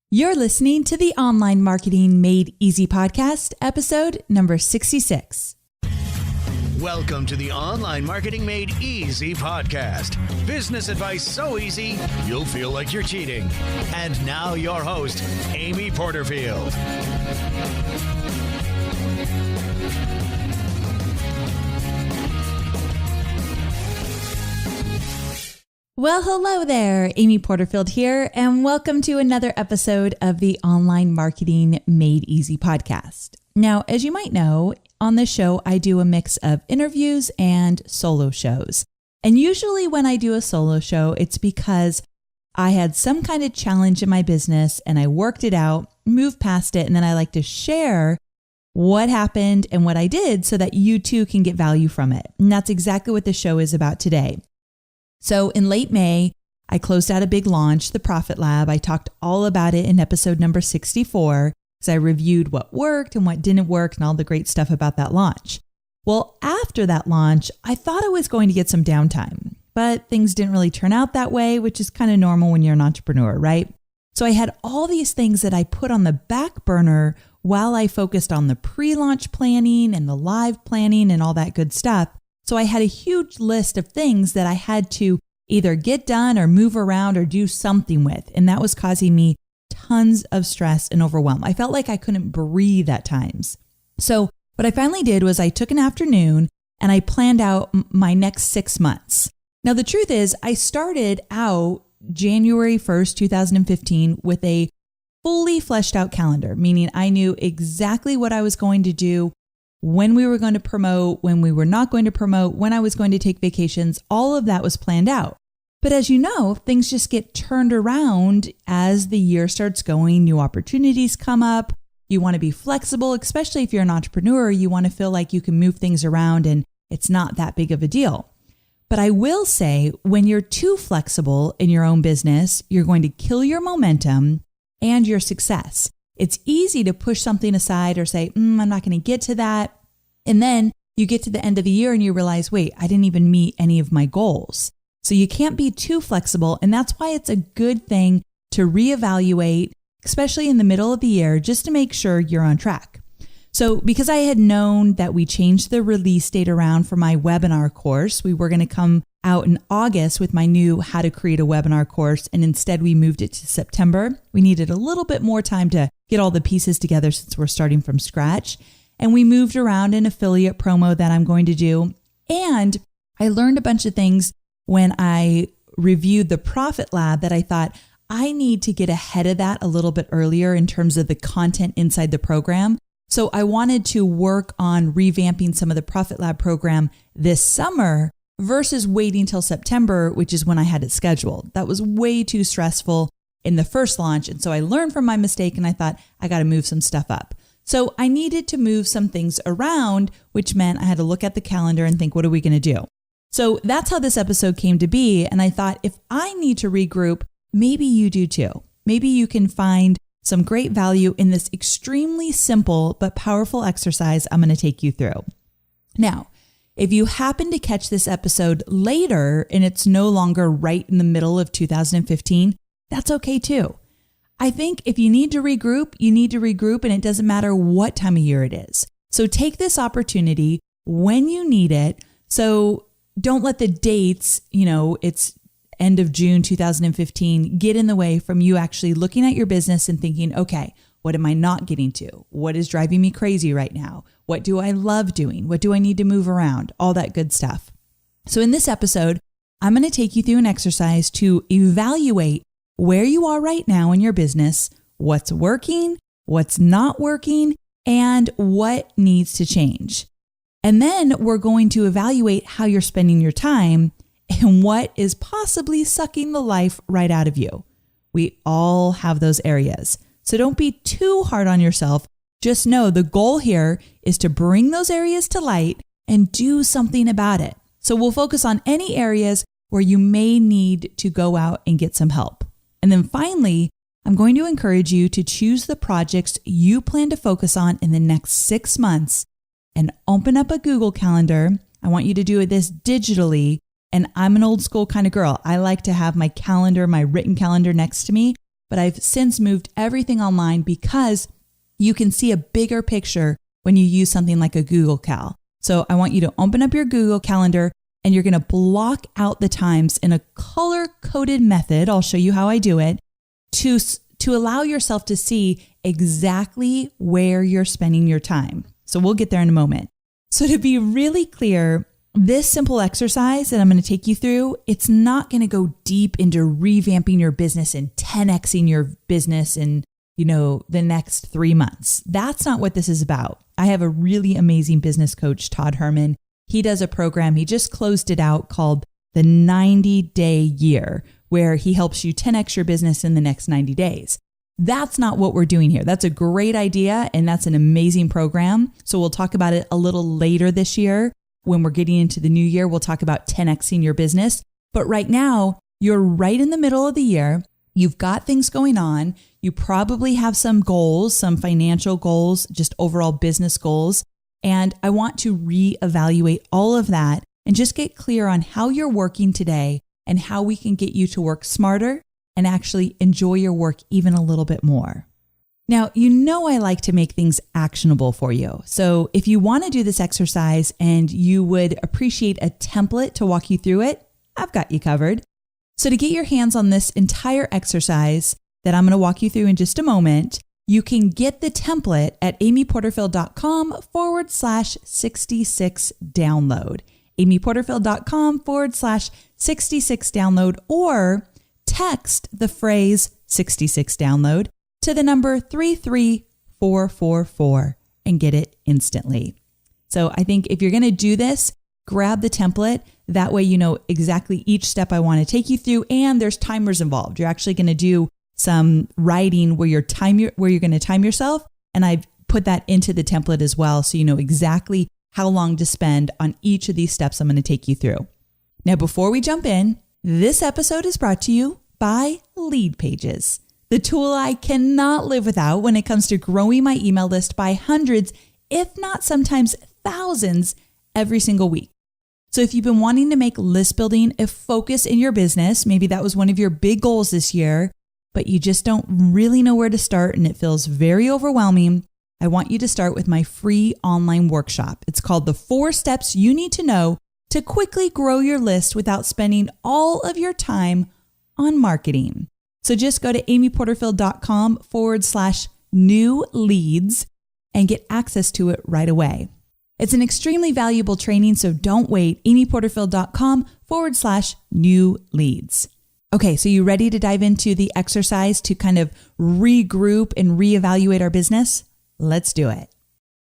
You're listening to the Online Marketing Made Easy podcast, episode number 66. Welcome to the Online Marketing Made Easy podcast. Business advice so easy, you'll feel like you're cheating. And now your host, Amy Porterfield. Well, hello there. Amy Porterfield here, and welcome to another episode of the Online Marketing Made Easy podcast. Now, as you might know, on this show, I do a mix of interviews and solo shows. And usually when I do a solo show, it's because I had some kind of challenge in my business and I worked it out, moved past it, and then I like to share what happened and what I did so that you too can get value from it. And that's exactly what the show is about today. So in late May, I closed out a big launch, the Profit Lab. I talked all about it in episode number 64, as I reviewed what worked and what didn't work and all the great stuff about that launch. Well, after that launch, I thought I was going to get some downtime, but things didn't really turn out that way, which is kind of normal when you're an entrepreneur, right? So I had all these things that I put on the back burner while I focused on the pre-launch planning and the live planning and all that good stuff. So I had a huge list of things that I had to either get done or move around or do something with. And that was causing me tons of stress and overwhelm. I felt like I couldn't breathe at times. So what I finally did was I took an afternoon and I planned out my next 6 months. Now, the truth is I started out January 1st, 2015 with a fully fleshed out calendar, meaning I knew exactly what I was going to do, when we were going to promote, when we were not going to promote, when I was going to take vacations. All of that was planned out. But as you know, things just get turned around as the year starts going. New opportunities come up. You want to be flexible, especially if you're an entrepreneur. You want to feel like you can move things around and it's not that big of a deal. But I will say, when you're too flexible in your own business, you're going to kill your momentum and your success. It's easy to push something aside or say, I'm not going to get to that. And then you get to the end of the year and you realize, wait, I didn't even meet any of my goals. So you can't be too flexible. And that's why it's a good thing to reevaluate, especially in the middle of the year, just to make sure you're on track. So because I had known that we changed the release date around for my webinar course, we were going to come out in August with my new How to Create a Webinar course. And instead we moved it to September. We needed a little bit more time to get all the pieces together since we're starting from scratch. And we moved around an affiliate promo that I'm going to do. And I learned a bunch of things when I reviewed the Profit Lab that I thought I need to get ahead of that a little bit earlier in terms of the content inside the program. So I wanted to work on revamping some of the Profit Lab program this summer versus waiting till September, which is when I had it scheduled. That was way too stressful in the first launch. And so I learned from my mistake and I thought I got to move some stuff up. So I needed to move some things around, which meant I had to look at the calendar and think, what are we going to do? So that's how this episode came to be. And I thought, if I need to regroup, maybe you do too. Maybe you can find some great value in this extremely simple but powerful exercise I'm going to take you through. Now, if you happen to catch this episode later and it's no longer right in the middle of 2015, that's okay too. I think if you need to regroup, you need to regroup, and it doesn't matter what time of year it is. So take this opportunity when you need it. So don't let the dates, it's end of June 2015, get in the way from you actually looking at your business and thinking, okay, what am I not getting to? What is driving me crazy right now? What do I love doing? What do I need to move around? All that good stuff. So in this episode, I'm going to take you through an exercise to evaluate where you are right now in your business, what's working, what's not working, and what needs to change. And then we're going to evaluate how you're spending your time and what is possibly sucking the life right out of you. We all have those areas. So don't be too hard on yourself. Just know the goal here is to bring those areas to light and do something about it. So we'll focus on any areas where you may need to go out and get some help. And then finally, I'm going to encourage you to choose the projects you plan to focus on in the next 6 months and open up a Google Calendar. I want you to do this digitally. And I'm an old school kind of girl. I like to have my calendar, my written calendar next to me. but I've since moved everything online because you can see a bigger picture when you use something like a Google Cal. So I want you to open up your Google Calendar and you're going to block out the times in a color-coded method. I'll show you how I do it to allow yourself to see exactly where you're spending your time. So we'll get there in a moment. So to be really clear, this simple exercise that I'm going to take you through, it's not going to go deep into revamping your business and 10xing your business in, the next 3 months. That's not what this is about. I have a really amazing business coach, Todd Herman. He does a program. He just closed it out called the 90-Day Year, where he helps you 10x your business in the next 90 days. That's not what we're doing here. That's a great idea, and that's an amazing program. So we'll talk about it a little later this year. When we're getting into the new year, we'll talk about 10xing your business. But right now, you're right in the middle of the year. You've got things going on. You probably have some goals, some financial goals, just overall business goals. And I want to reevaluate all of that and just get clear on how you're working today and how we can get you to work smarter and actually enjoy your work even a little bit more. Now, I like to make things actionable for you. So if you want to do this exercise and you would appreciate a template to walk you through it, I've got you covered. So to get your hands on this entire exercise that I'm going to walk you through in just a moment, you can get the template at amyporterfield.com/66 download. amyporterfield.com/66 download, or text the phrase 66 download to the number 33444 and get it instantly. So I think if you're going to do this, grab the template. That way you know exactly each step I want to take you through, and there's timers involved. You're actually going to do some writing where you're going to time yourself, and I've put that into the template as well, so you know exactly how long to spend on each of these steps I'm going to take you through. Now, before we jump in, this episode is brought to you by Lead Pages, the tool I cannot live without when it comes to growing my email list by hundreds, if not sometimes thousands, every single week. So if you've been wanting to make list building a focus in your business, maybe that was one of your big goals this year, but you just don't really know where to start and it feels very overwhelming, I want you to start with my free online workshop. It's called the 4 Steps You Need to Know to Quickly Grow Your List Without Spending All of Your Time on Marketing. So just go to amyporterfield.com/new leads and get access to it right away. It's an extremely valuable training, so don't wait. amyporterfield.com/new leads. Okay, so you ready to dive into the exercise to kind of regroup and reevaluate our business? Let's do it.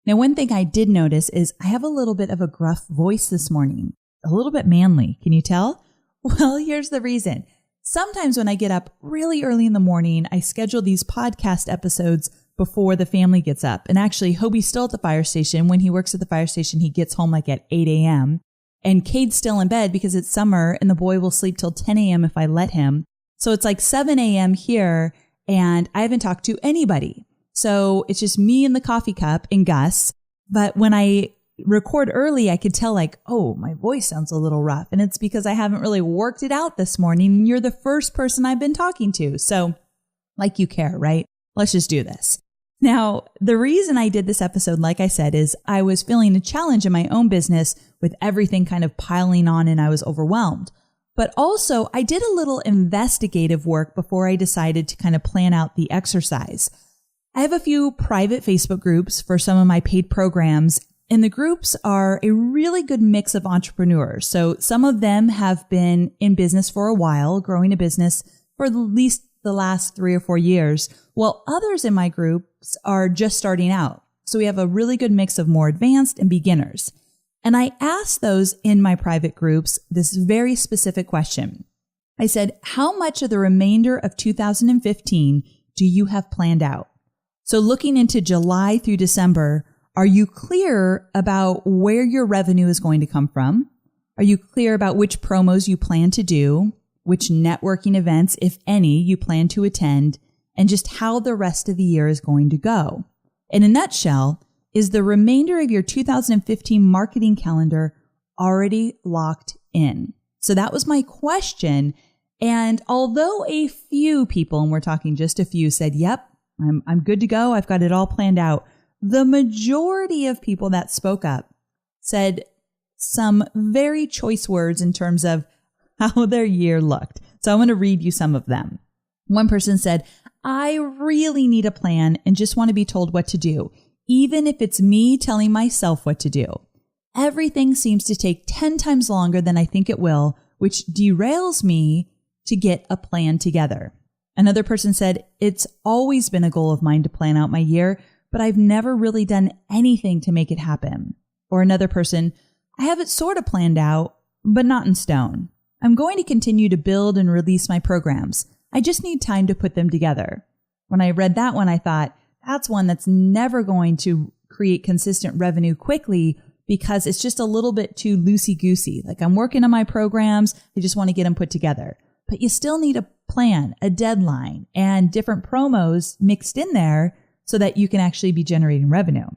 Now, one thing I did notice is I have a little bit of a gruff voice this morning, a little bit manly. Can you tell? Well, here's the reason. Sometimes when I get up really early in the morning, I schedule these podcast episodes before the family gets up. And actually, Hobie's still at the fire station. When he works at the fire station, he gets home like at 8 a.m. And Cade's still in bed because it's summer and the boy will sleep till 10 a.m. if I let him. So it's like 7 a.m. here and I haven't talked to anybody. So it's just me and the coffee cup and Gus. But when I record early, I could tell like, oh, my voice sounds a little rough. And it's because I haven't really worked it out this morning. And you're the first person I've been talking to. So like you care, right? Let's just do this. Now, the reason I did this episode, like I said, is I was feeling a challenge in my own business with everything kind of piling on and I was overwhelmed. But also I did a little investigative work before I decided to kind of plan out the exercise. I have a few private Facebook groups for some of my paid programs, and the groups are a really good mix of entrepreneurs. So some of them have been in business for a while, growing a business for at least the last 3 or 4 years, while others in my groups are just starting out. So we have a really good mix of more advanced and beginners. And I asked those in my private groups this very specific question. I said, how much of the remainder of 2015 do you have planned out? So looking into July through December, are you clear about where your revenue is going to come from? Are you clear about which promos you plan to do, which networking events, if any, you plan to attend, and just how the rest of the year is going to go? In a nutshell, is the remainder of your 2015 marketing calendar already locked in? So that was my question. And although a few people, and we're talking just a few, said, yep, I'm good to go, I've got it all planned out, the majority of people that spoke up said some very choice words in terms of how their year looked. So I want to read you some of them. One person said, I really need a plan and just want to be told what to do, even if it's me telling myself what to do. Everything seems to take 10 times longer than I think it will, which derails me to get a plan together. Another person said, it's always been a goal of mine to plan out my year, but I've never really done anything to make it happen. Or another person, I have it sort of planned out, but not in stone. I'm going to continue to build and release my programs. I just need time to put them together. When I read that one, I thought, that's one that's never going to create consistent revenue quickly because it's just a little bit too loosey-goosey. Like, I'm working on my programs, I just want to get them put together. But you still need a plan, a deadline, and different promos mixed in there so that you can actually be generating revenue.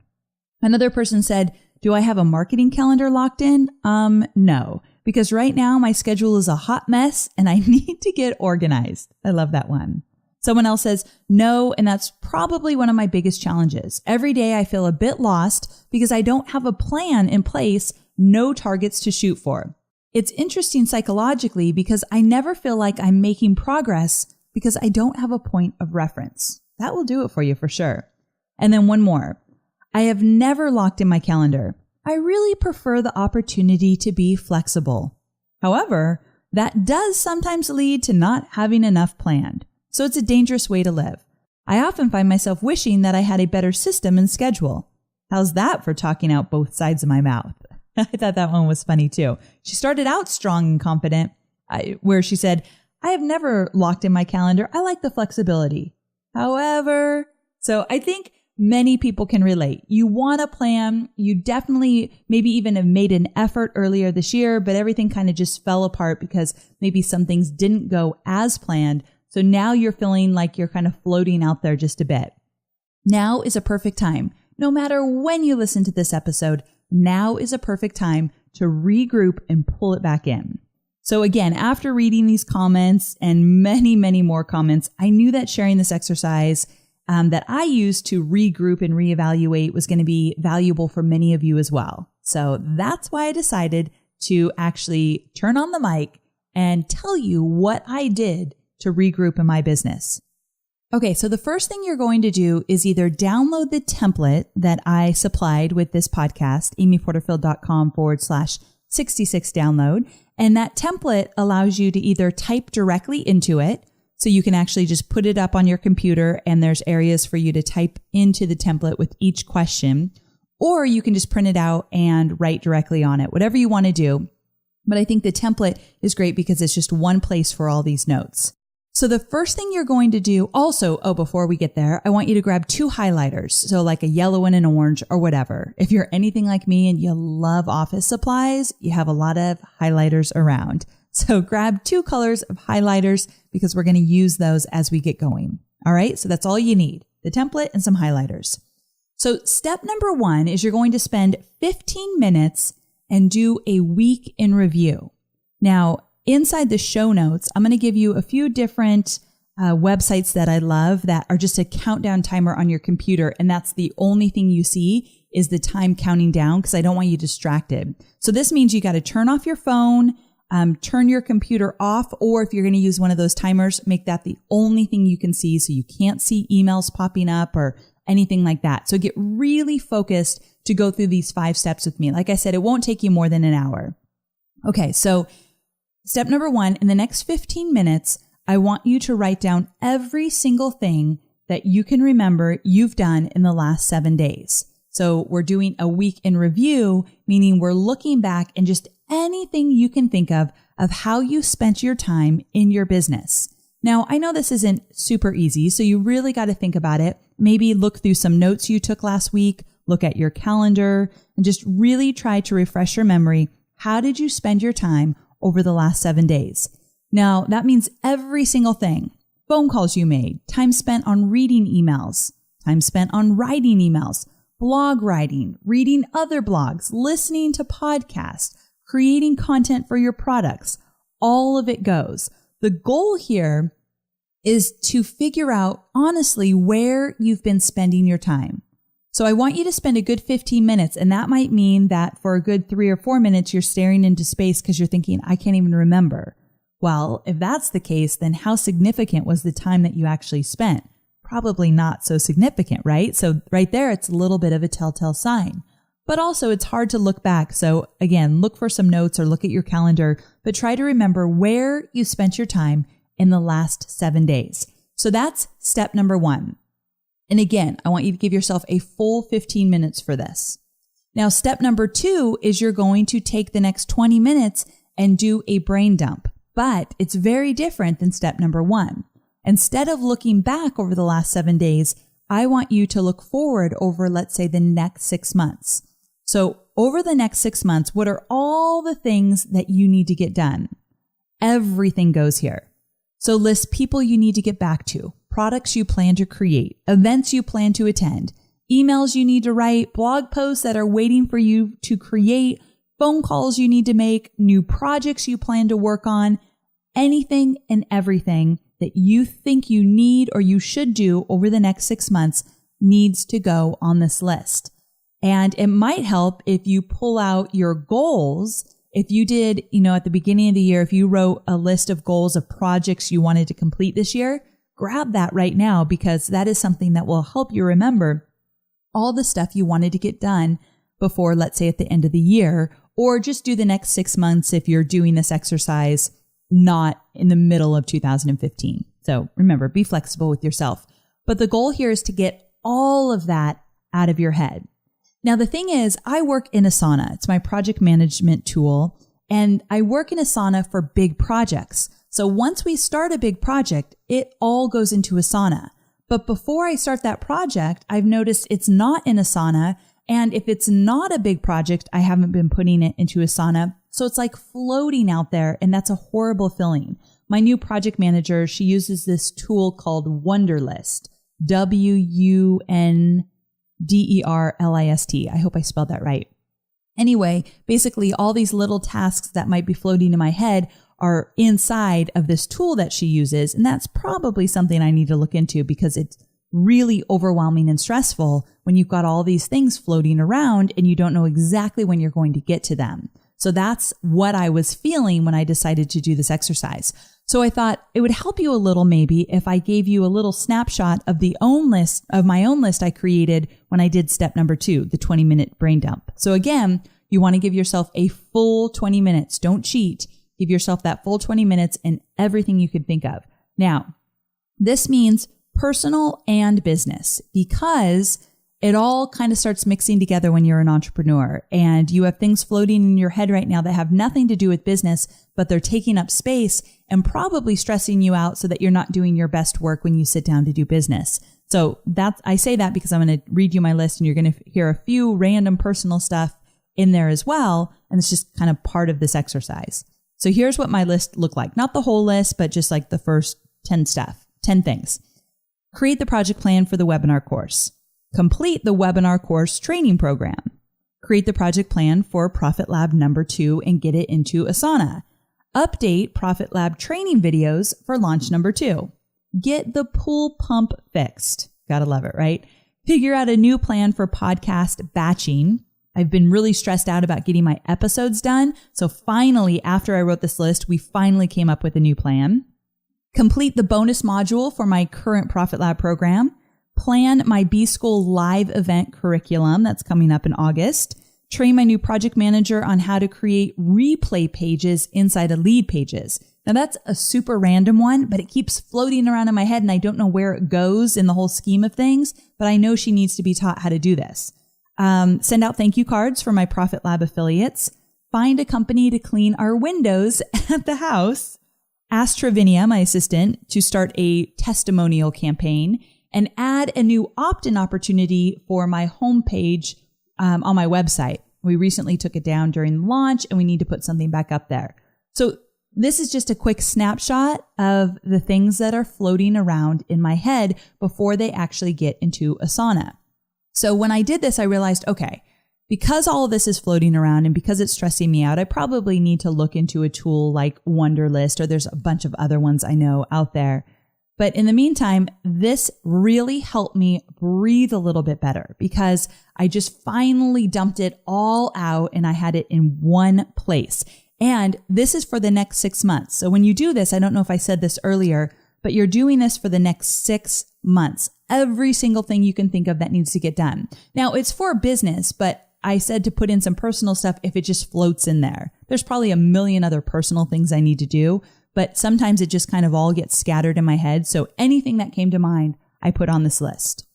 Another person said, do I have a marketing calendar locked in? No, because right now my schedule is a hot mess and I need to get organized. I love that one. Someone else says, no, and that's probably one of my biggest challenges. Every day I feel a bit lost because I don't have a plan in place, no targets to shoot for. It's interesting psychologically because I never feel like I'm making progress because I don't have a point of reference. That will do it for you for sure. And then one more. I have never locked in my calendar. I really prefer the opportunity to be flexible. However, that does sometimes lead to not having enough planned. So it's a dangerous way to live. I often find myself wishing that I had a better system and schedule. How's that for talking out both sides of my mouth? I thought that one was funny too. She started out strong and confident, where she said, I have never locked in my calendar. I like the flexibility. However, so I think many people can relate. You want a plan. You definitely maybe even have made an effort earlier this year, but everything kind of just fell apart because maybe some things didn't go as planned. So now you're feeling like you're kind of floating out there just a bit. Now is a perfect time. No matter when you listen to this episode, now is a perfect time to regroup and pull it back in. So again, after reading these comments and many, many more comments, I knew that sharing this exercise that I used to regroup and reevaluate was going to be valuable for many of you as well. So that's why I decided to actually turn on the mic and tell you what I did to regroup in my business. Okay, so the first thing you're going to do is either download the template that I supplied with this podcast, amyporterfield.com/66 download. And that template allows you to either type directly into it, so you can actually just put it up on your computer and there's areas for you to type into the template with each question, or you can just print it out and write directly on it, whatever you want to do. But I think the template is great because it's just one place for all these notes. So the first thing you're going to do also, before we get there, I want you to grab 2 highlighters. So like a yellow and an orange or whatever. If you're anything like me and you love office supplies, you have a lot of highlighters around. So grab 2 colors of highlighters because we're going to use those as we get going. All right. So that's all you need, the template and some highlighters. So step number 1 is you're going to spend 15 minutes and do a week in review. Now, inside the show notes, I'm going to give you a few different websites that I love that are just a countdown timer on your computer. And that's the only thing you see is the time counting down because I don't want you distracted. So this means you got to turn off your phone, turn your computer off, or if you're going to use one of those timers, make that the only thing you can see so you can't see emails popping up or anything like that. So get really focused to go through these 5 steps with me. Like I said, it won't take you more than an hour. Okay, so step number 1, in the next 15 minutes, I want you to write down every single thing that you can remember you've done in the last 7 days. So we're doing a week in review, meaning we're looking back and just anything you can think of how you spent your time in your business. Now, I know this isn't super easy, so you really got to think about it. Maybe look through some notes you took last week, look at your calendar, and just really try to refresh your memory. How did you spend your time over the last 7 days? Now, that means every single thing. Phone calls you made, time spent on reading emails, time spent on writing emails, blog writing, reading other blogs, listening to podcasts, creating content for your products. All of it goes. the goal here is to figure out honestly where you've been spending your time. So I want you to spend a good 15 minutes, and that might mean that for a good 3 or 4 minutes, you're staring into space because you're thinking, I can't even remember. Well, if that's the case, then how significant was the time that you actually spent? Probably not so significant, right? So right there, it's a little bit of a telltale sign. But also it's hard to look back. So again, look for some notes or look at your calendar, but try to remember where you spent your time in the last 7 days. So that's step number 1. And again, I want you to give yourself a full 15 minutes for this. Now, step number 2 is you're going to take the next 20 minutes and do a brain dump, but it's very different than step number 1. Instead of looking back over the last 7 days, I want you to look forward over, let's say, the next 6 months. So over the next 6 months, what are all the things that you need to get done? Everything goes here. So list people you need to get back to, products you plan to create, events you plan to attend, emails you need to write, blog posts that are waiting for you to create, phone calls you need to make, new projects you plan to work on, anything and everything that you think you need or you should do over the next 6 months needs to go on this list. And it might help if you pull out your goals. If you did, at the beginning of the year, if you wrote a list of goals of projects you wanted to complete this year, grab that right now, because that is something that will help you remember all the stuff you wanted to get done before, let's say, at the end of the year, or just do the next 6 months if you're doing this exercise not in the middle of 2015. So remember, be flexible with yourself. But the goal here is to get all of that out of your head. Now, the thing is, I work in Asana. It's my project management tool, and I work in Asana for big projects. So once we start a big project, it all goes into Asana. But before I start that project, I've noticed it's not in Asana. And if it's not a big project, I haven't been putting it into Asana. So it's like floating out there, and that's a horrible feeling. My new project manager, she uses this tool called Wunderlist, Wunderlist. I hope I spelled that right. Anyway, basically all these little tasks that might be floating in my head are inside of this tool that she uses. And that's probably something I need to look into, because it's really overwhelming and stressful when you've got all these things floating around and you don't know exactly when you're going to get to them. So that's what I was feeling when I decided to do this exercise. So I thought it would help you a little maybe if I gave you a little snapshot of my own list I created when I did step number 2, the 20-minute brain dump. So again, you want to give yourself a full 20 minutes. Don't cheat. Give yourself that full 20 minutes and everything you can think of. Now, this means personal and business, because it all kind of starts mixing together when you're an entrepreneur and you have things floating in your head right now that have nothing to do with business, but they're taking up space and probably stressing you out so that you're not doing your best work when you sit down to do business. So I say that because I'm going to read you my list and you're going to hear a few random personal stuff in there as well. And it's just kind of part of this exercise. So here's what my list looked like. Not the whole list, but just like the first 10 things. Create the project plan for the webinar course. Complete the webinar course training program. Create the project plan for Profit Lab number 2 and get it into Asana. Update Profit Lab training videos for launch number 2. Get the pool pump fixed. Gotta love it, right? Figure out a new plan for podcast batching. I've been really stressed out about getting my episodes done. So finally, after I wrote this list, we finally came up with a new plan. Complete the bonus module for my current Profit Lab program. Plan my B-School live event curriculum that's coming up in August. Train my new project manager on how to create replay pages inside of lead pages. Now that's a super random one, but it keeps floating around in my head and I don't know where it goes in the whole scheme of things, but I know she needs to be taught how to do this. Send out thank you cards for my Profit Lab affiliates. Find a company to clean our windows at the house. Ask Travinia, my assistant, to start a testimonial campaign and add a new opt-in opportunity for my homepage on my website. We recently took it down during launch and we need to put something back up there. So this is just a quick snapshot of the things that are floating around in my head before they actually get into Asana. So when I did this, I realized, okay, because all of this is floating around and because it's stressing me out, I probably need to look into a tool like Wunderlist, or there's a bunch of other ones I know out there. But in the meantime, this really helped me breathe a little bit better because I just finally dumped it all out and I had it in one place. And this is for the next 6 months. So when you do this, I don't know if I said this earlier, but you're doing this for the next 6 months. Every single thing you can think of that needs to get done. Now, it's for business, but I said to put in some personal stuff if it just floats in there. There's probably a million other personal things I need to do, but sometimes it just kind of all gets scattered in my head. So anything that came to mind, I put on this list.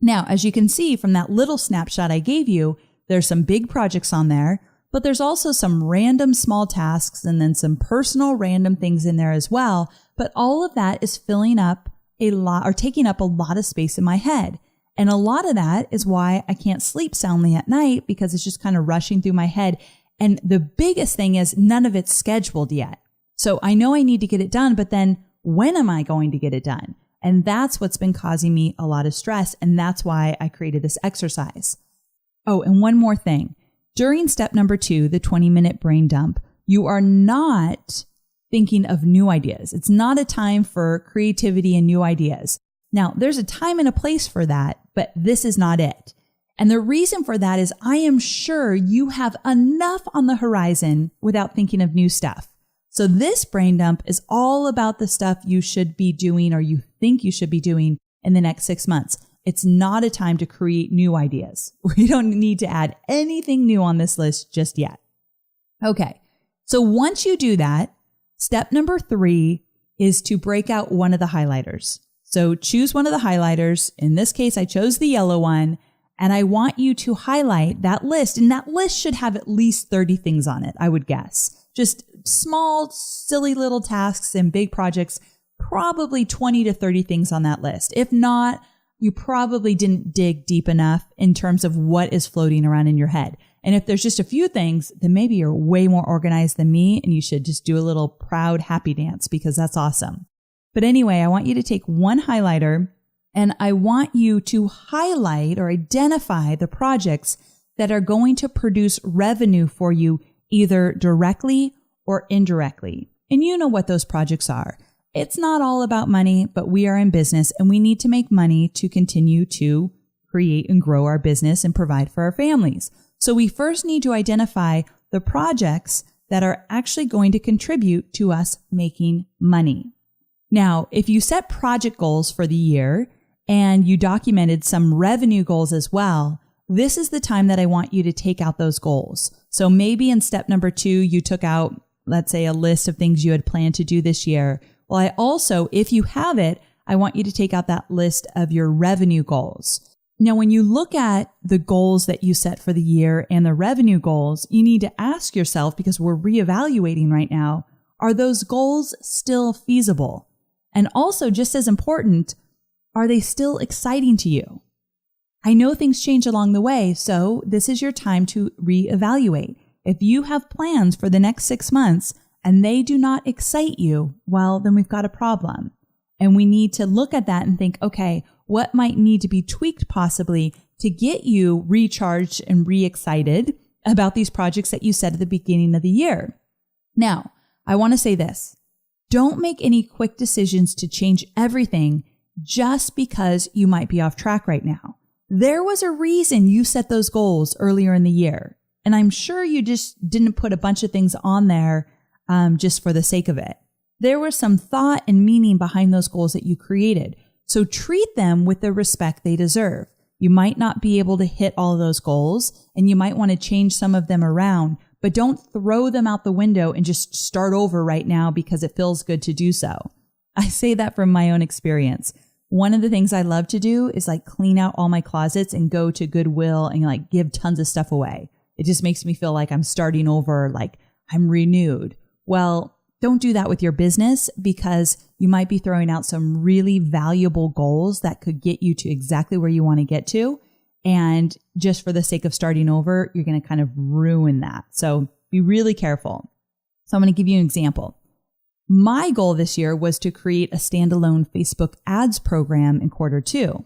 Now, as you can see from that little snapshot I gave you, there's some big projects on there, but there's also some random small tasks and then some personal random things in there as well. But all of that is filling up a lot, or taking up a lot of space in my head. And a lot of that is why I can't sleep soundly at night, because it's just kind of rushing through my head. And the biggest thing is none of it's scheduled yet. So I know I need to get it done, but then when am I going to get it done? And that's what's been causing me a lot of stress. And that's why I created this exercise. Oh, and one more thing. During step number 2, the 20-minute brain dump, you are not thinking of new ideas. It's not a time for creativity and new ideas. Now, there's a time and a place for that, but this is not it. And the reason for that is I am sure you have enough on the horizon without thinking of new stuff. So this brain dump is all about the stuff you should be doing or you think you should be doing in the next 6 months. It's not a time to create new ideas. We don't need to add anything new on this list just yet. Okay, so once you do that, step number 3 is to break out one of the highlighters. So choose one of the highlighters. In this case, I chose the yellow one, and I want you to highlight that list. And that list should have at least 30 things on it, I would guess. Just small, silly little tasks and big projects, probably 20 to 30 things on that list. If not, you probably didn't dig deep enough in terms of what is floating around in your head. And if there's just a few things, then maybe you're way more organized than me and you should just do a little proud happy dance because that's awesome. But anyway, I want you to take one highlighter and I want you to highlight or identify the projects that are going to produce revenue for you either directly or indirectly. And you know what those projects are. It's not all about money, but we are in business and we need to make money to continue to create and grow our business and provide for our families. So we first need to identify the projects that are actually going to contribute to us making money. Now, if you set project goals for the year and you documented some revenue goals as well, this is the time that I want you to take out those goals. So maybe in step number 2, you took out, let's say, a list of things you had planned to do this year. Well, I also, if you have it, I want you to take out that list of your revenue goals. Now, when you look at the goals that you set for the year and the revenue goals, you need to ask yourself, because we're reevaluating right now, are those goals still feasible? And also, just as important, are they still exciting to you? I know things change along the way, so this is your time to reevaluate. If you have plans for the next 6 months and they do not excite you, well, then we've got a problem. And we need to look at that and think, okay, what might need to be tweaked possibly to get you recharged and re-excited about these projects that you set at the beginning of the year? Now, I want to say this. Don't make any quick decisions to change everything just because you might be off track right now. There was a reason you set those goals earlier in the year. And I'm sure you just didn't put a bunch of things on there just for the sake of it. There was some thought and meaning behind those goals that you created. So treat them with the respect they deserve. You might not be able to hit all of those goals and you might want to change some of them around, but don't throw them out the window and just start over right now because it feels good to do so. I say that from my own experience. One of the things I love to do is like clean out all my closets and go to Goodwill and like give tons of stuff away. It just makes me feel like I'm starting over, like I'm renewed. Well, don't do that with your business because you might be throwing out some really valuable goals that could get you to exactly where you want to get to. And just for the sake of starting over, you're going to kind of ruin that. So be really careful. So I'm going to give you an example. My goal this year was to create a standalone Facebook ads program in quarter 2.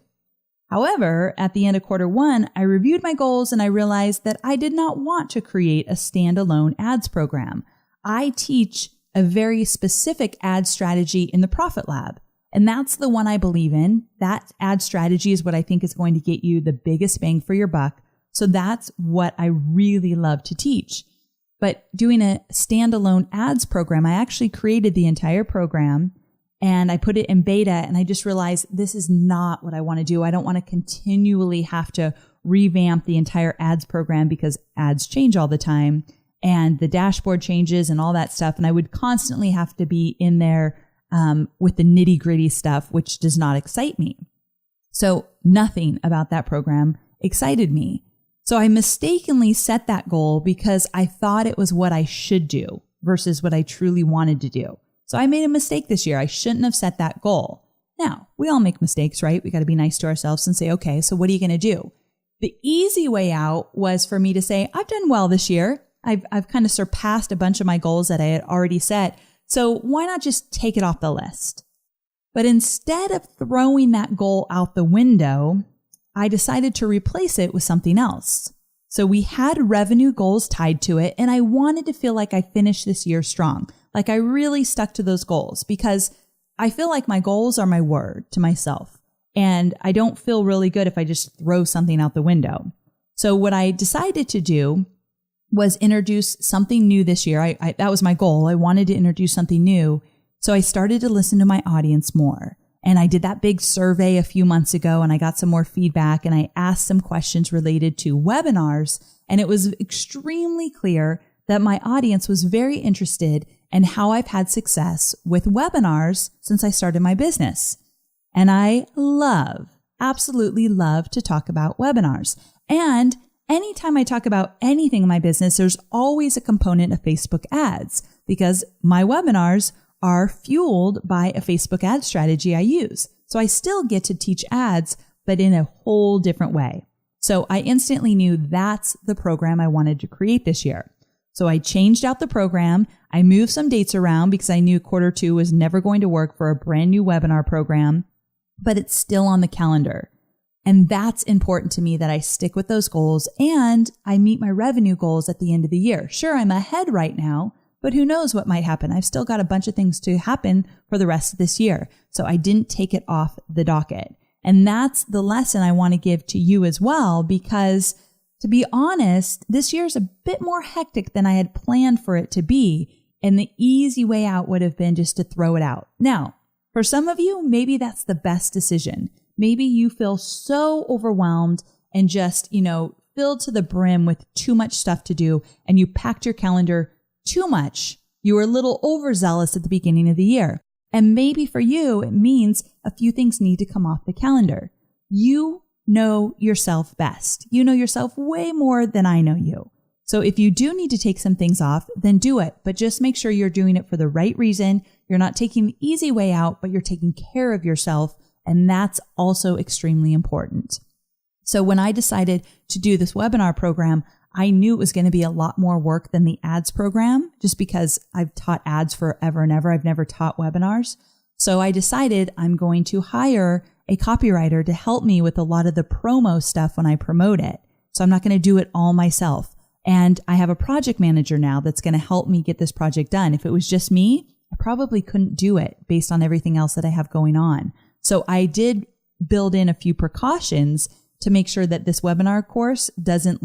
However, at the end of quarter one, I reviewed my goals and I realized that I did not want to create a standalone ads program. I teach a very specific ad strategy in the Profit Lab, and that's the one I believe in. That ad strategy is what I think is going to get you the biggest bang for your buck. So that's what I really love to teach. But doing a standalone ads program, I actually created the entire program and I put it in beta, and I just realized this is not what I want to do. I don't want to continually have to revamp the entire ads program because ads change all the time and the dashboard changes and all that stuff. And I would constantly have to be in there with the nitty gritty stuff, which does not excite me. So nothing about that program excited me. So I mistakenly set that goal because I thought it was what I should do versus what I truly wanted to do. So I made a mistake this year. I shouldn't have set that goal. Now, we all make mistakes, right? We got to be nice to ourselves and say, okay, so what are you going to do? The easy way out was for me to say, I've done well this year. I've kind of surpassed a bunch of my goals that I had already set. So why not just take it off the list? But instead of throwing that goal out the window, I decided to replace it with something else. So we had revenue goals tied to it, and I wanted to feel like I finished this year strong. Like I really stuck to those goals because I feel like my goals are my word to myself. And I don't feel really good if I just throw something out the window. So what I decided to do was introduce something new this year. That was my goal. I wanted to introduce something new. So I started to listen to my audience more. And I did that big survey a few months ago and I got some more feedback and I asked some questions related to webinars. And it was extremely clear that my audience was very interested in how I've had success with webinars since I started my business. And I absolutely love to talk about webinars. And anytime I talk about anything in my business, there's always a component of Facebook ads because my webinars are fueled by a Facebook ad strategy I use. So I still get to teach ads, but in a whole different way. So I instantly knew that's the program I wanted to create this year. So I changed out the program. I moved some dates around because I knew quarter two was never going to work for a brand new webinar program, but it's still on the calendar. And that's important to me that I stick with those goals and I meet my revenue goals at the end of the year. Sure, I'm ahead right now, but who knows what might happen? I've still got a bunch of things to happen for the rest of this year. So I didn't take it off the docket. And that's the lesson I want to give to you as well, because to be honest, this year is a bit more hectic than I had planned for it to be. And the easy way out would have been just to throw it out. Now, for some of you, maybe that's the best decision. Maybe you feel so overwhelmed and just, filled to the brim with too much stuff to do and you packed your calendar too much. You were a little overzealous at the beginning of the year. And maybe for you, it means a few things need to come off the calendar. You know yourself best. You know yourself way more than I know you. So if you do need to take some things off, then do it. But just make sure you're doing it for the right reason. You're not taking the easy way out, but you're taking care of yourself. And that's also extremely important. So when I decided to do this webinar program, I knew it was going to be a lot more work than the ads program, just because I've taught ads forever and ever. I've never taught webinars. So I decided I'm going to hire a copywriter to help me with a lot of the promo stuff when I promote it. So I'm not going to do it all myself. And I have a project manager now that's going to help me get this project done. If it was just me, I probably couldn't do it based on everything else that I have going on. So I did build in a few precautions to make sure that this webinar course doesn't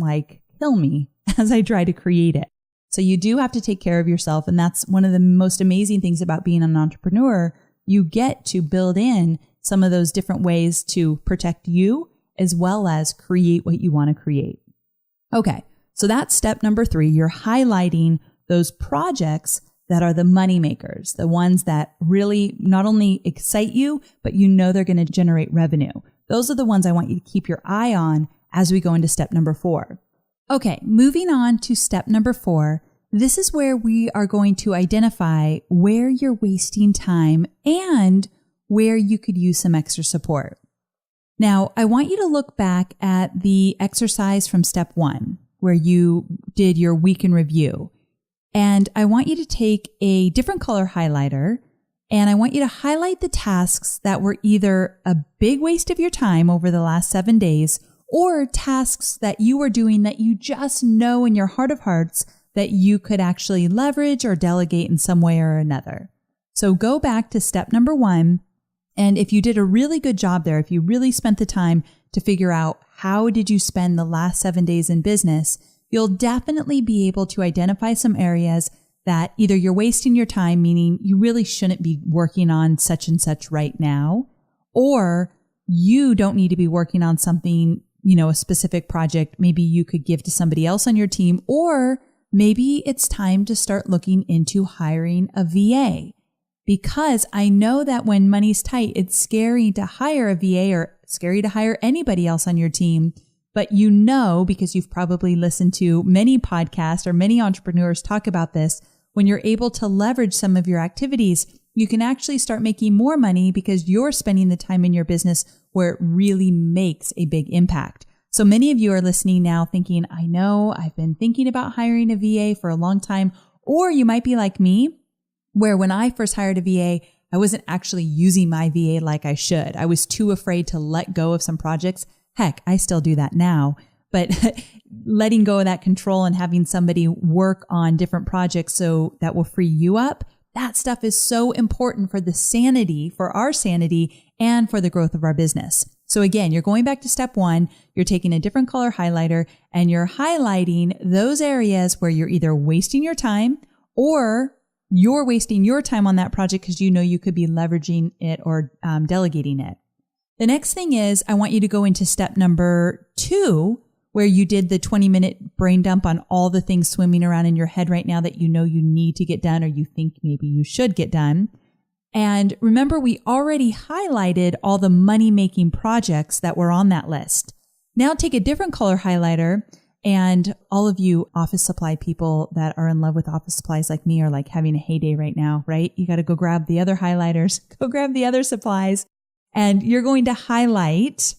kill me as I try to create it. So you do have to take care of yourself. And that's one of the most amazing things about being an entrepreneur. You get to build in some of those different ways to protect you as well as create what you want to create. Okay. So that's step number 3. You're highlighting those projects that are the money makers, the ones that really not only excite you, but you know they're going to generate revenue. Those are the ones I want you to keep your eye on as we go into step number 4. Okay, moving on to step number 4. This is where we are going to identify where you're wasting time and where you could use some extra support. Now, I want you to look back at the exercise from step 1, where you did your week in review. And I want you to take a different color highlighter And I want you to highlight the tasks that were either a big waste of your time over the last 7 days or tasks that you were doing that you just know in your heart of hearts that you could actually leverage or delegate in some way or another. So go back to step number 1. And if you did a really good job there, if you really spent the time to figure out how did you spend the last 7 days in business, you'll definitely be able to identify some areas that either you're wasting your time, meaning you really shouldn't be working on such and such right now, or you don't need to be working on something, a specific project maybe you could give to somebody else on your team, or maybe it's time to start looking into hiring a VA. Because I know that when money's tight, it's scary to hire a VA or scary to hire anybody else on your team. But because you've probably listened to many podcasts or many entrepreneurs talk about this, when you're able to leverage some of your activities, you can actually start making more money because you're spending the time in your business where it really makes a big impact. So many of you are listening now thinking, I know I've been thinking about hiring a VA for a long time, or you might be like me, where when I first hired a VA, I wasn't actually using my VA like I should. I was too afraid to let go of some projects. Heck, I still do that now, but letting go of that control and having somebody work on different projects so that will free you up, that stuff is so important for our sanity and for the growth of our business. So again, you're going back to step 1, you're taking a different color highlighter and you're highlighting those areas where you're either wasting your time or you're wasting your time on that project because you could be leveraging it or delegating it. The next thing is I want you to go into step number 2, where you did the 20-minute brain dump on all the things swimming around in your head right now that you need to get done or you think maybe you should get done. And remember, we already highlighted all the money-making projects that were on that list. Now take a different color highlighter, and all of you office supply people that are in love with office supplies like me are like having a heyday right now, right? You got to go grab the other highlighters, go grab the other supplies, and you're going to highlight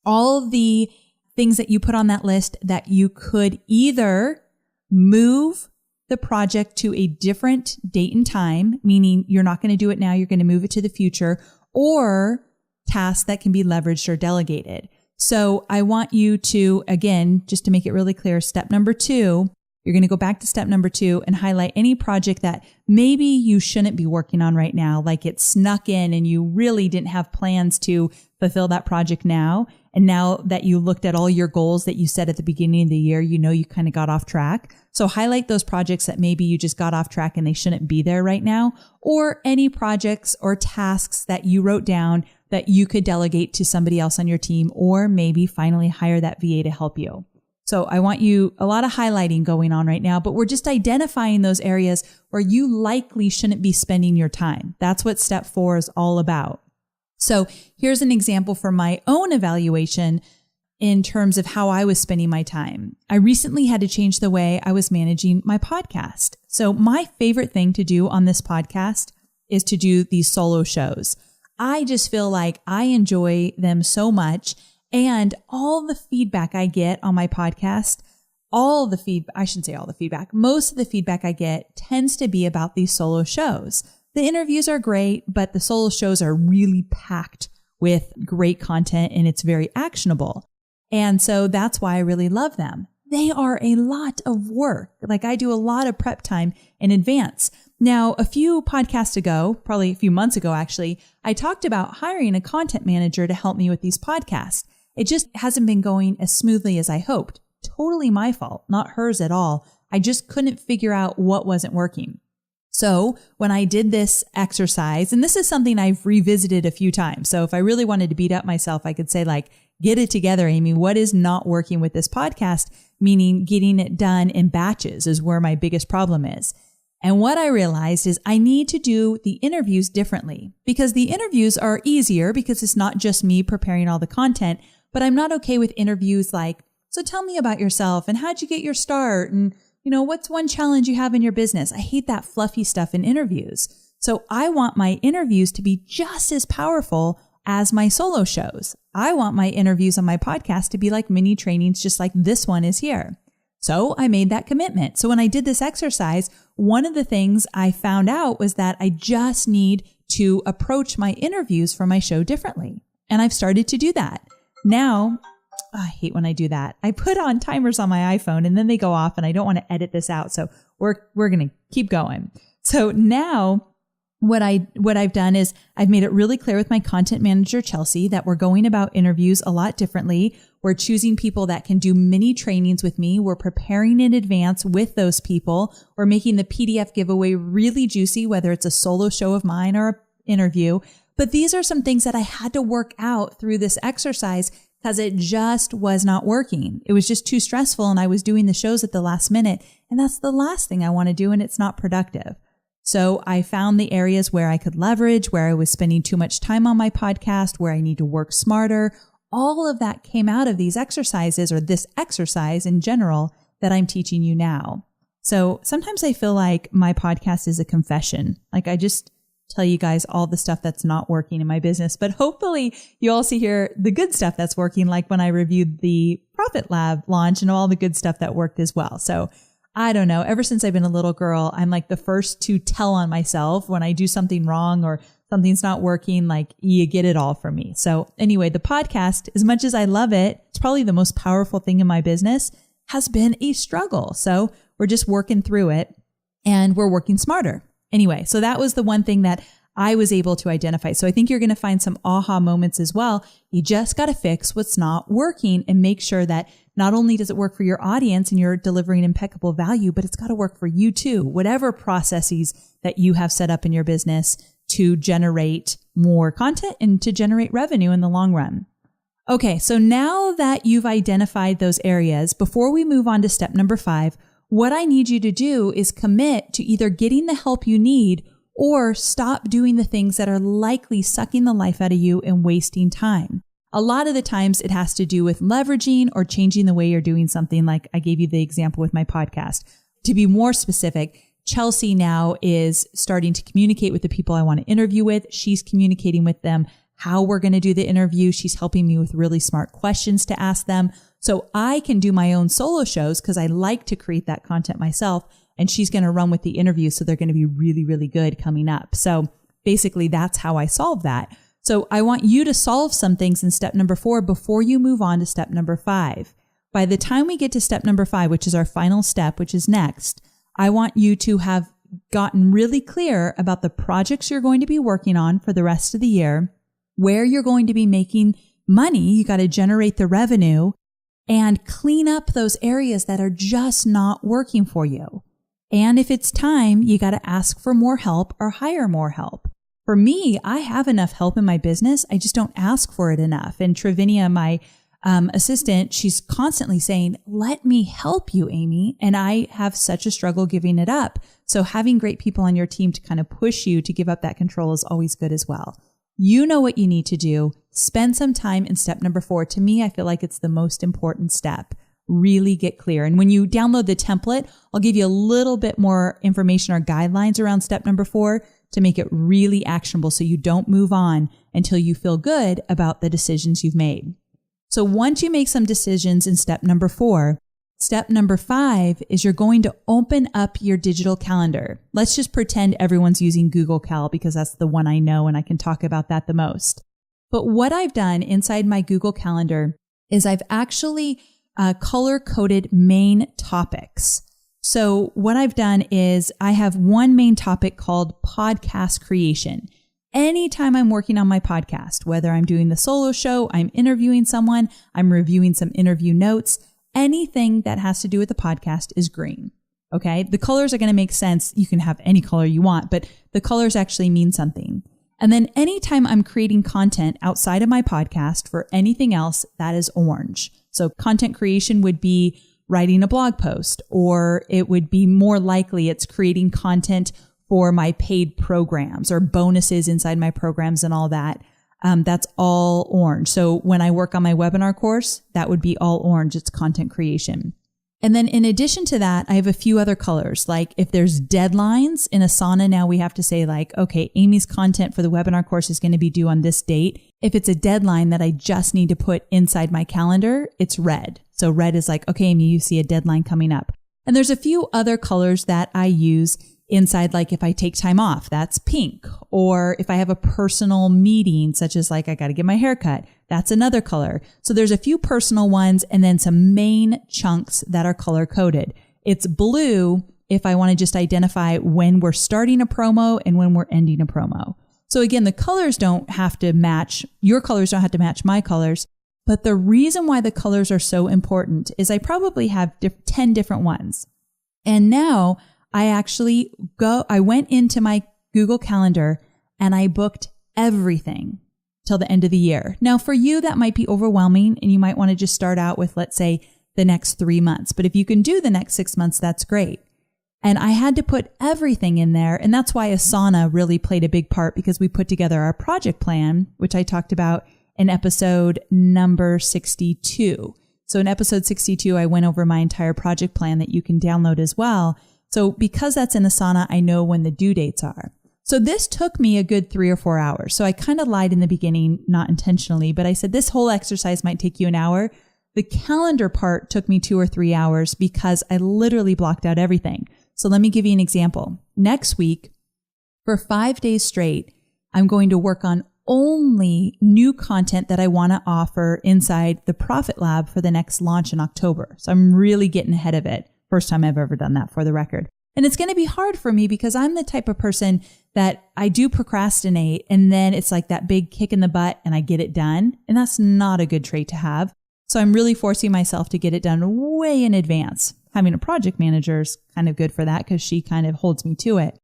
all the things that you put on that list that you could either move the project to a different date and time, meaning you're not going to do it now, you're going to move it to the future, or tasks that can be leveraged or delegated. So I want you to, again, just to make it really clear, step number 2, you're going to go back to step number 2 and highlight any project that maybe you shouldn't be working on right now, like it snuck in and you really didn't have plans to fulfill that project now. And now that you looked at all your goals that you set at the beginning of the year, you kind of got off track. So highlight those projects that maybe you just got off track and they shouldn't be there right now, or any projects or tasks that you wrote down that you could delegate to somebody else on your team, or maybe finally hire that VA to help you. So I want a lot of highlighting going on right now, but we're just identifying those areas where you likely shouldn't be spending your time. That's what step 4 is all about. So here's an example from my own evaluation in terms of how I was spending my time. I recently had to change the way I was managing my podcast. So my favorite thing to do on this podcast is to do these solo shows. I just feel like I enjoy them so much. And all the feedback I get on my podcast, most of the feedback I get tends to be about these solo shows. The interviews are great, but the solo shows are really packed with great content and it's very actionable. And so that's why I really love them. They are a lot of work. Like I do a lot of prep time in advance. Now, a few podcasts ago, probably a few months ago, actually, I talked about hiring a content manager to help me with these podcasts. It just hasn't been going as smoothly as I hoped. Totally my fault, not hers at all. I just couldn't figure out what wasn't working. So when I did this exercise, and this is something I've revisited a few times. So if I really wanted to beat up myself, I could say like, get it together, Amy. What is not working with this podcast? Meaning getting it done in batches is where my biggest problem is. And what I realized is I need to do the interviews differently because the interviews are easier because it's not just me preparing all the content, but I'm not okay with interviews like, so tell me about yourself and how'd you get your start? And what's one challenge you have in your business? I hate that fluffy stuff in interviews. So I want my interviews to be just as powerful as my solo shows. I want my interviews on my podcast to be like mini trainings, just like this one is here. So I made that commitment. So when I did this exercise, one of the things I found out was that I just need to approach my interviews for my show differently. And I've started to do that. Now, I hate when I do that. I put on timers on my iPhone and then they go off and I don't want to edit this out. So we're going to keep going. So now what I've done is I've made it really clear with my content manager, Chelsea, that we're going about interviews a lot differently. We're choosing people that can do mini trainings with me. We're preparing in advance with those people. We're making the PDF giveaway really juicy, whether it's a solo show of mine or an interview. But these are some things that I had to work out through this exercise because it just was not working. It was just too stressful and I was doing the shows at the last minute. And that's the last thing I want to do and it's not productive. So I found the areas where I could leverage, where I was spending too much time on my podcast, where I need to work smarter. All of that came out of these exercises or this exercise in general that I'm teaching you now. So sometimes I feel like my podcast is a confession. Like I just tell you guys all the stuff that's not working in my business, but hopefully you also hear the good stuff that's working, like when I reviewed the Profit Lab launch and all the good stuff that worked as well. So I don't know. Ever since I've been a little girl, I'm like the first to tell on myself when I do something wrong or something's not working, like you get it all from me. So anyway, the podcast, as much as I love it, it's probably the most powerful thing in my business, has been a struggle. So we're just working through it and we're working smarter. Anyway, so that was the one thing that I was able to identify. So I think you're going to find some aha moments as well. You just got to fix what's not working and make sure that not only does it work for your audience and you're delivering impeccable value, but it's got to work for you too. Whatever processes that you have set up in your business to generate more content and to generate revenue in the long run. Okay, so now that you've identified those areas, before we move on to step number 5, what I need you to do is commit to either getting the help you need or stop doing the things that are likely sucking the life out of you and wasting time. A lot of the times it has to do with leveraging or changing the way you're doing something. Like I gave you the example with my podcast. To be more specific, Chelsea now is starting to communicate with the people I want to interview with. She's communicating with them how we're going to do the interview. She's helping me with really smart questions to ask them. So I can do my own solo shows because I like to create that content myself. And she's going to run with the interviews. So they're going to be really, really good coming up. So basically that's how I solve that. So I want you to solve some things in step number 4 before you move on to step number 5. By the time we get to step number 5, which is our final step, which is next, I want you to have gotten really clear about the projects you're going to be working on for the rest of the year, where you're going to be making money. You got to generate the revenue and clean up those areas that are just not working for you. And if it's time, you got to ask for more help or hire more help. For me, I have enough help in my business. I just don't ask for it enough. And Travinia, my assistant, she's constantly saying, let me help you, Amy. And I have such a struggle giving it up. So having great people on your team to kind of push you to give up that control is always good as well. You know what you need to do. Spend some time in step number 4. To me, I feel like it's the most important step. Really get clear. And when you download the template, I'll give you a little bit more information or guidelines around step number 4 to make it really actionable so you don't move on until you feel good about the decisions you've made. So once you make some decisions in step number 4, step number 5 is you're going to open up your digital calendar. Let's just pretend everyone's using Google Cal because that's the one I know and I can talk about that the most. But what I've done inside my Google Calendar is I've actually color-coded main topics. So what I've done is I have one main topic called podcast creation. Anytime I'm working on my podcast, whether I'm doing the solo show, I'm interviewing someone, I'm reviewing some interview notes, anything that has to do with the podcast is green. Okay. The colors are going to make sense. You can have any color you want, but the colors actually mean something. And then anytime I'm creating content outside of my podcast for anything else, that is orange. So content creation would be writing a blog post, or it would be more likely it's creating content for my paid programs or bonuses inside my programs and all that. That's all orange. So when I work on my webinar course, that would be all orange. It's content creation. And then in addition to that, I have a few other colors. Like if there's deadlines in Asana, now we have to say like, okay, Amy's content for the webinar course is going to be due on this date. If it's a deadline that I just need to put inside my calendar, it's red. So red is like, okay, Amy, you see a deadline coming up. And there's a few other colors that I use inside, like if I take time off, that's pink. Or if I have a personal meeting, such as like I got to get my hair cut, that's another color. So there's a few personal ones and then some main chunks that are color coded. It's blue if I want to just identify when we're starting a promo and when we're ending a promo. So again, the colors don't have to match, your colors don't have to match my colors. But the reason why the colors are so important is I probably have 10 different ones. And now I went into my Google Calendar and I booked everything till the end of the year. Now for you, that might be overwhelming and you might want to just start out with, let's say, the next 3 months. But if you can do the next 6 months, that's great. And I had to put everything in there. And that's why Asana really played a big part, because we put together our project plan, which I talked about in episode number 62. So in episode 62, I went over my entire project plan that you can download as well. So because that's in Asana, I know when the due dates are. So this took me a good 3 or 4 hours. So I kind of lied in the beginning, not intentionally, but I said this whole exercise might take you an hour. The calendar part took me 2 or 3 hours because I literally blocked out everything. So let me give you an example. Next week, for 5 days straight, I'm going to work on only new content that I want to offer inside the Profit Lab for the next launch in October. So I'm really getting ahead of it. First time I've ever done that, for the record. And it's going to be hard for me because I'm the type of person that I do procrastinate and then it's like that big kick in the butt and I get it done. And that's not a good trait to have. So I'm really forcing myself to get it done way in advance. Having a project manager is kind of good for that because she kind of holds me to it.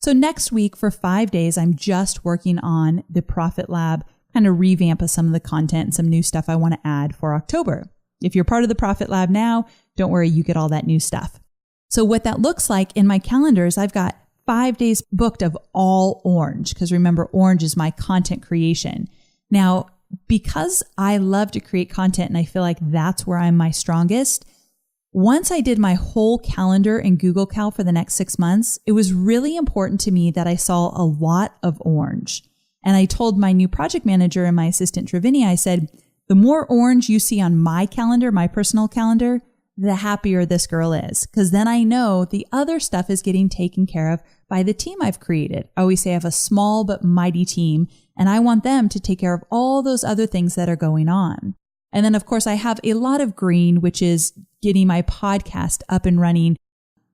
So next week for 5 days, I'm just working on the Profit Lab, kind of revamp of some of the content and some new stuff I want to add for October. If you're part of the Profit Lab now, don't worry, you get all that new stuff. So what that looks like in my calendars, I've got 5 days booked of all orange, because remember, orange is my content creation. Now, because I love to create content and I feel like that's where I'm my strongest, once I did my whole calendar in Google Cal for the next 6 months, it was really important to me that I saw a lot of orange. And I told my new project manager and my assistant Travinia, I said, the more orange you see on my calendar, my personal calendar, the happier this girl is. Because then I know the other stuff is getting taken care of by the team I've created. I always say I have a small but mighty team, and I want them to take care of all those other things that are going on. And then, of course, I have a lot of green, which is getting my podcast up and running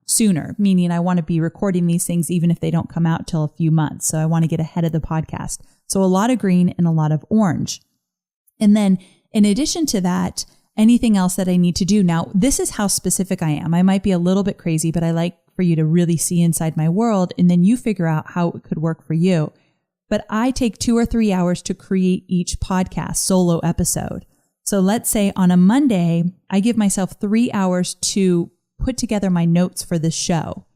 sooner, meaning I want to be recording these things even if they don't come out till a few months. So I want to get ahead of the podcast. So a lot of green and a lot of orange. And then in addition to that, anything else that I need to do. Now, this is how specific I am. I might be a little bit crazy, but I like for you to really see inside my world, and then you figure out how it could work for you. But I take 2 or 3 hours to create each podcast solo episode. So let's say on a Monday, I give myself 3 hours to put together my notes for this show.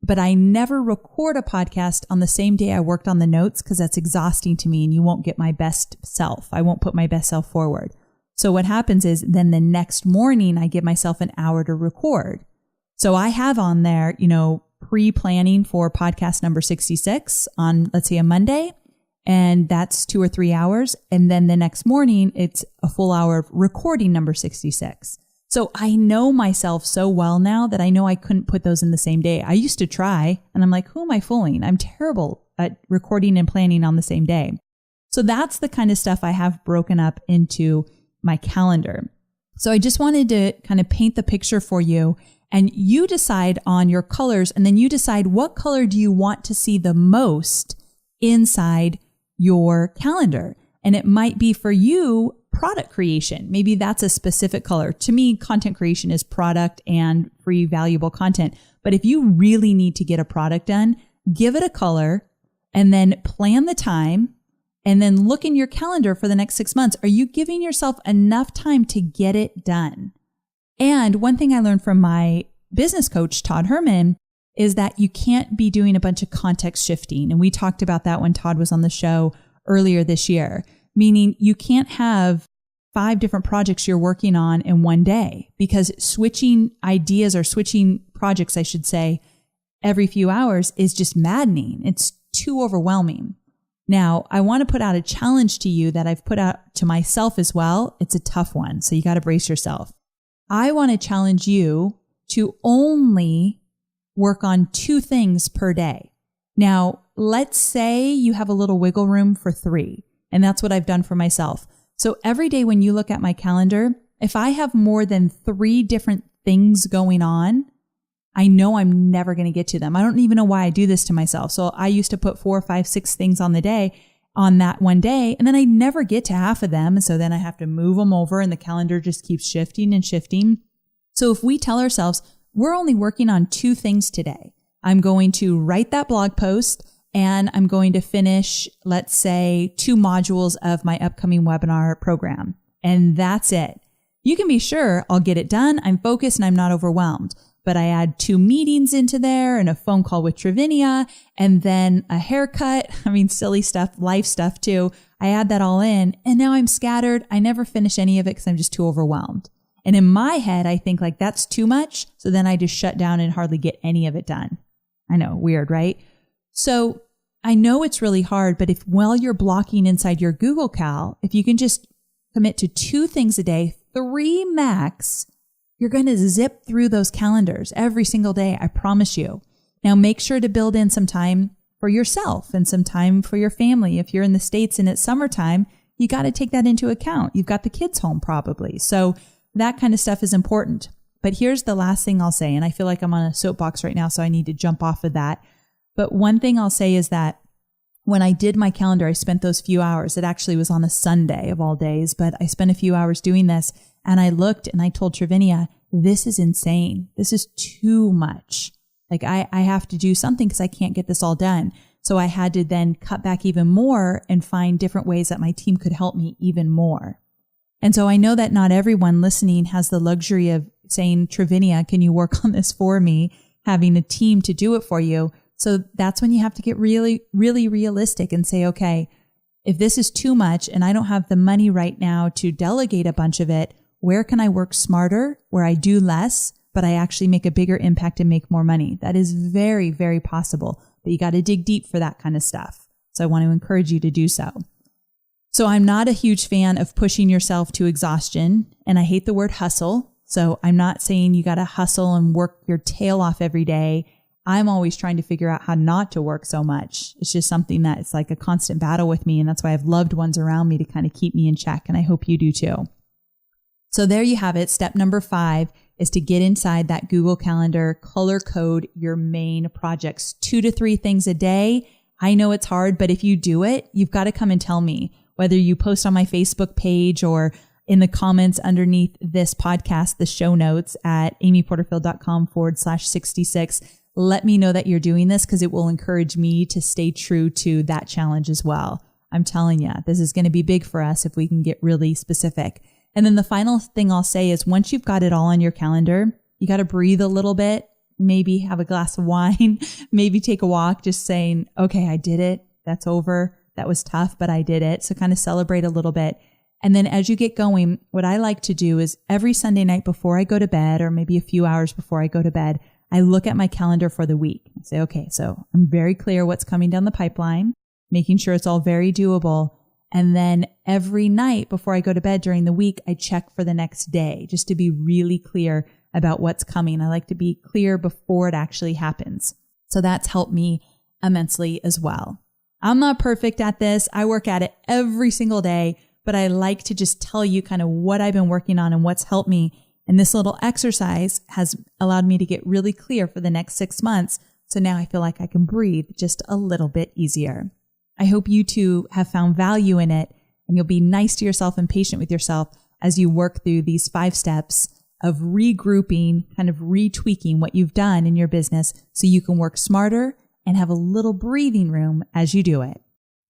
But I never record a podcast on the same day I worked on the notes because that's exhausting to me and you won't get my best self. I won't put my best self forward. So what happens is then the next morning, I give myself an hour to record. So I have on there, pre-planning for podcast number 66 on, let's say, a Monday. And that's 2 or 3 hours. And then the next morning, it's a full hour of recording number 66. So I know myself so well now that I know I couldn't put those in the same day. I used to try and I'm like, who am I fooling? I'm terrible at recording and planning on the same day. So that's the kind of stuff I have broken up into my calendar. So I just wanted to kind of paint the picture for you, and you decide on your colors, and then you decide what color do you want to see the most inside your calendar. And it might be for you product creation. Maybe that's a specific color. To me, content creation is product and free valuable content. But if you really need to get a product done, give it a color and then plan the time and then look in your calendar for the next 6 months. Are you giving yourself enough time to get it done? And one thing I learned from my business coach, Todd Herman, is that you can't be doing a bunch of context shifting. And we talked about that when Todd was on the show earlier this year, meaning you can't have 5 different projects you're working on in one day, because switching ideas or switching projects, I should say, every few hours is just maddening. It's too overwhelming. Now, I want to put out a challenge to you that I've put out to myself as well. It's a tough one, so you got to brace yourself. I want to challenge you to only work on 2 things per day. Now, let's say you have a little wiggle room for 3, and that's what I've done for myself. So every day when you look at my calendar, if I have more than 3 different things going on, I know I'm never going to get to them. I don't even know why I do this to myself. So I used to put 4, 5, 6 things on the day on that one day, and then I never get to half of them. And so then I have to move them over and the calendar just keeps shifting and shifting. So if we tell ourselves, we're only working on 2 things today. I'm going to write that blog post and I'm going to finish, let's say, 2 modules of my upcoming webinar program. And that's it. You can be sure I'll get it done. I'm focused and I'm not overwhelmed. But I add 2 meetings into there and a phone call with Travinia and then a haircut. Silly stuff, life stuff too. I add that all in and now I'm scattered. I never finish any of it because I'm just too overwhelmed. And in my head, I think like that's too much. So then I just shut down and hardly get any of it done. I know, weird, right? So I know it's really hard, but if while you're blocking inside your Google Cal, if you can just commit to 2 things a day, 3 max, you're going to zip through those calendars every single day. I promise you. Now make sure to build in some time for yourself and some time for your family. If you're in the States and it's summertime, you got to take that into account. You've got the kids home probably. So that kind of stuff is important. But here's the last thing I'll say, and I feel like I'm on a soapbox right now, so I need to jump off of that. But one thing I'll say is that when I did my calendar, I spent those few hours. It actually was on a Sunday of all days, but I spent a few hours doing this. And I looked and I told Travinia, this is insane. This is too much. Like I have to do something because I can't get this all done. So I had to then cut back even more and find different ways that my team could help me even more. And so I know that not everyone listening has the luxury of saying, Travinia, can you work on this for me? Having a team to do it for you. So that's when you have to get really, really realistic and say, okay, if this is too much and I don't have the money right now to delegate a bunch of it, where can I work smarter, where I do less, but I actually make a bigger impact and make more money? That is very, very possible, but you got to dig deep for that kind of stuff. So I want to encourage you to do so. So I'm not a huge fan of pushing yourself to exhaustion, and I hate the word hustle. So I'm not saying you got to hustle and work your tail off every day. I'm always trying to figure out how not to work so much. It's just something that it's like a constant battle with me, and that's why I have loved ones around me to kind of keep me in check, and I hope you do too. So there you have it. Step number 5 is to get inside that Google Calendar, color code your main projects, 2 to 3 things a day. I know it's hard, but if you do it, you've got to come and tell me, whether you post on my Facebook page or in the comments underneath this podcast, the show notes at amyporterfield.com/66. Let me know that you're doing this because it will encourage me to stay true to that challenge as well. I'm telling you, this is going to be big for us if we can get really specific. And then the final thing I'll say is once you've got it all on your calendar, you got to breathe a little bit, maybe have a glass of wine, maybe take a walk, just saying, okay, I did it. That's over. That was tough, but I did it. So kind of celebrate a little bit. And then as you get going, what I like to do is every Sunday night before I go to bed, or maybe a few hours before I go to bed, I look at my calendar for the week and say, okay, so I'm very clear what's coming down the pipeline, making sure it's all very doable. And then every night before I go to bed during the week, I check for the next day just to be really clear about what's coming. I like to be clear before it actually happens. So that's helped me immensely as well. I'm not perfect at this. I work at it every single day, but I like to just tell you kind of what I've been working on and what's helped me. And this little exercise has allowed me to get really clear for the next 6 months. So now I feel like I can breathe just a little bit easier. I hope you too have found value in it, and you'll be nice to yourself and patient with yourself as you work through these 5 steps of regrouping, kind of retweaking what you've done in your business so you can work smarter and have a little breathing room as you do it.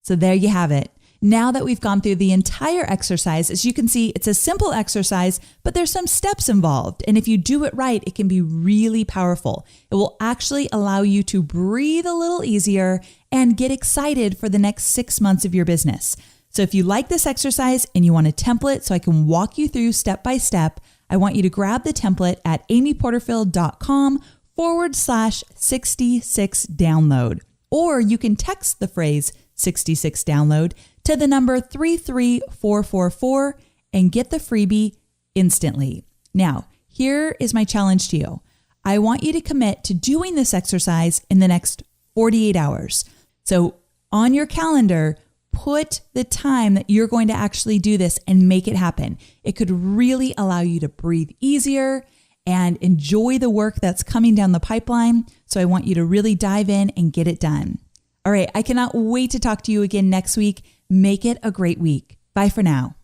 So there you have it. Now that we've gone through the entire exercise, as you can see, it's a simple exercise, but there's some steps involved. And if you do it right, it can be really powerful. It will actually allow you to breathe a little easier and get excited for the next 6 months of your business. So if you like this exercise and you want a template so I can walk you through step by step, I want you to grab the template at amyporterfield.com/66 download. Or you can text the phrase 66 download to the number 33444 and get the freebie instantly. Now, here is my challenge to you. I want you to commit to doing this exercise in the next 48 hours. So on your calendar, put the time that you're going to actually do this and make it happen. It could really allow you to breathe easier and enjoy the work that's coming down the pipeline. So I want you to really dive in and get it done. All right, I cannot wait to talk to you again next week. Make it a great week. Bye for now.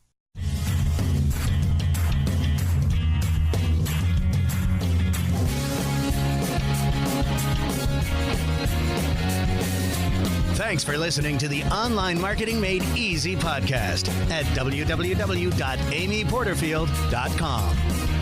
Thanks for listening to the Online Marketing Made Easy podcast at www.amyporterfield.com.